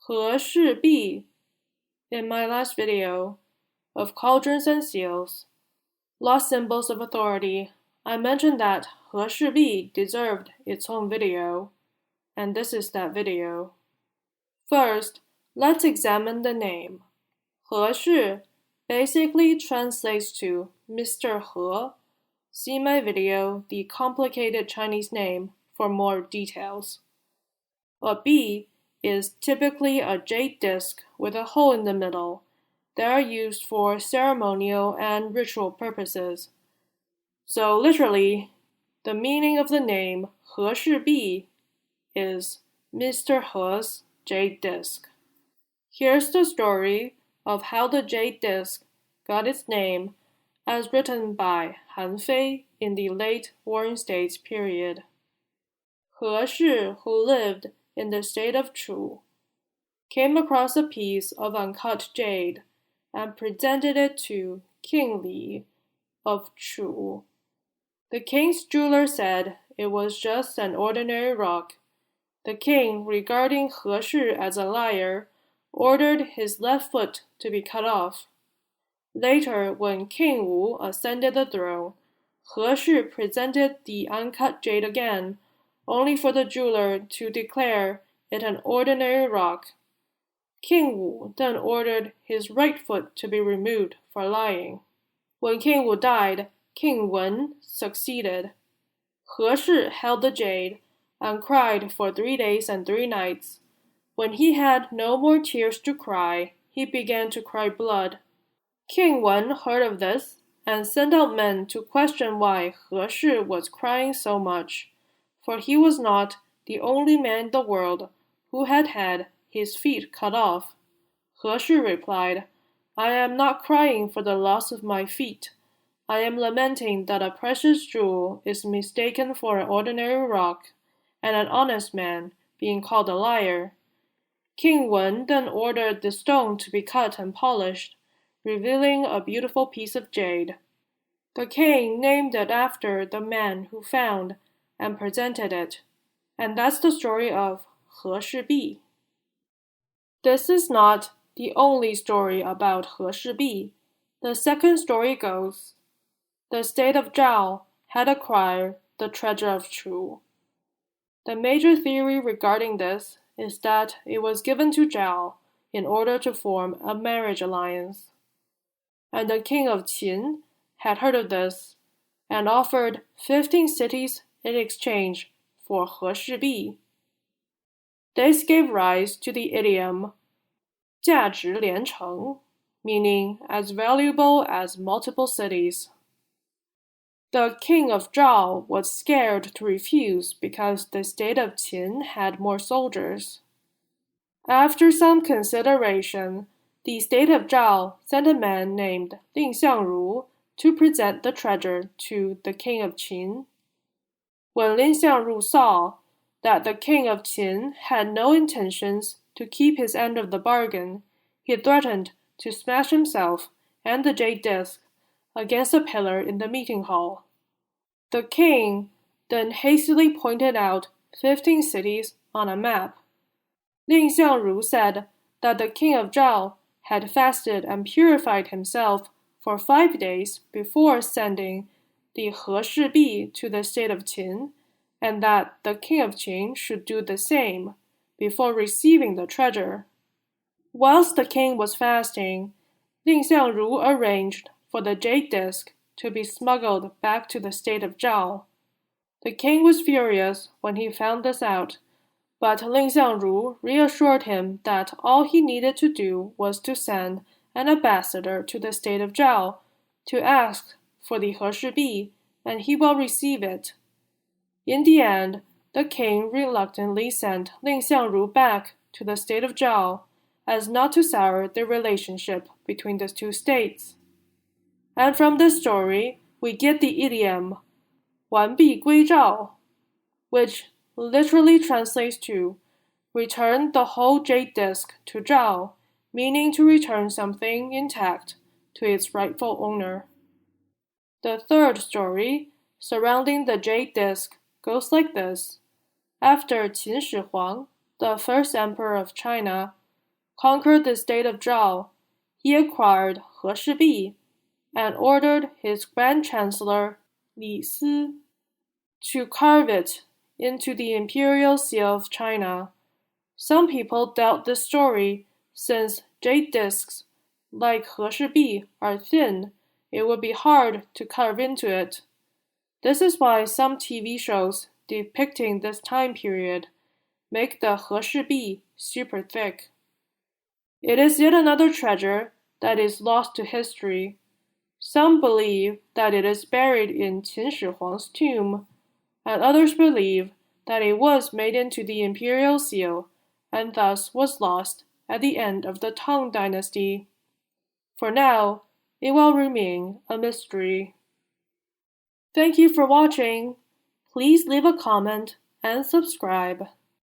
Shi Bi, in my last video, of cauldrons and seals, lost symbols of authority, I mentioned that Shi Bi deserved its own video, and this is that video. First, let's examine the name. Shi basically translates to Mr. He. See my video, The Complicated Chinese Name, for more details. A bi is typically a jade disc with a hole in the middle. They are used for ceremonial and ritual purposes. So literally, the meaning of the name Shi Bi is Mr. He's jade disc. Here's the story of how the jade disc got its name, as written by Han Fei in the late Warring States period. He Shi, who lived in the state of Chu, came across a piece of uncut jade and presented it to King Li of Chu. The king's jeweler said it was just an ordinary rock. The king, regarding He Shi as a liar, ordered his left foot to be cut off. Later, when King Wu ascended the throne, He Shi presented the uncut jade again, only for the jeweler to declare it an ordinary rock. King Wu then ordered his right foot to be removed for lying. When King Wu died, King Wen succeeded. He Shi held the jade and cried for 3 days and 3 nights. When he had no more tears to cry, he began to cry blood. King Wen heard of this and sent out men to question why He Shi was crying so much, for he was not the only man in the world who had had his feet cut off. He Shi replied, "I am not crying for the loss of my feet. I am lamenting that a precious jewel is mistaken for an ordinary rock, and an honest man being called a liar." King Wen then ordered the stone to be cut and polished, revealing a beautiful piece of jade. The king named it after the man who found and presented it, and that's the story of Shi Bi. This is not the only story about Shi Bi. The second story goes, the state of Zhao had acquired the treasure of Chu. The major theory regarding this is that it was given to Zhao in order to form a marriage alliance. And the King of Qin had heard of this and offered 15 cities in exchange for Shi Bi. This gave rise to the idiom 价值连城, meaning as valuable as multiple cities. The king of Zhao was scared to refuse because the state of Qin had more soldiers. After some consideration, the state of Zhao sent a man named Ling Xiangru to present the treasure to the king of Qin. When Ling Xiangru saw that the king of Qin had no intentions to keep his end of the bargain, he threatened to smash himself and the jade disc against a pillar in the meeting hall. The king then hastily pointed out 15 cities on a map. Ling Xiangru said that the king of Zhao had fasted and purified himself for 5 days before sending the Shi Bi to the state of Qin, and that the king of Qin should do the same before receiving the treasure. Whilst the king was fasting, Ling Xiangru arranged for the jade disc to be smuggled back to the state of Zhao. The king was furious when he found this out, but Ling Xiangru reassured him that all he needed to do was to send an ambassador to the state of Zhao to ask for the Shi Bi, and he will receive it. In the end, the king reluctantly sent Ling Xiangru back to the state of Zhao, as not to sour the relationship between the two states. And from this story, we get the idiom 完璧归赵, which literally translates to return the whole jade disc to Zhao, meaning to return something intact to its rightful owner. The third story, surrounding the jade disc, goes like this. After Qin Shi Huang, the first emperor of China, conquered the state of Zhao, he acquired heshibi and ordered his Grand Chancellor Li Si to carve it into the imperial seal of China. Some people doubt this story, since jade discs like heshibi are thin, it would be hard to carve into it. This is why some TV shows depicting this time period make the heshibi super thick. It is yet another treasure that is lost to history. Some believe that it is buried in Qin Shi Huang's tomb, and others believe that it was made into the imperial seal and thus was lost at the end of the Tang Dynasty. For now, it will remain a mystery. Thank you for watching. Please leave a comment and subscribe.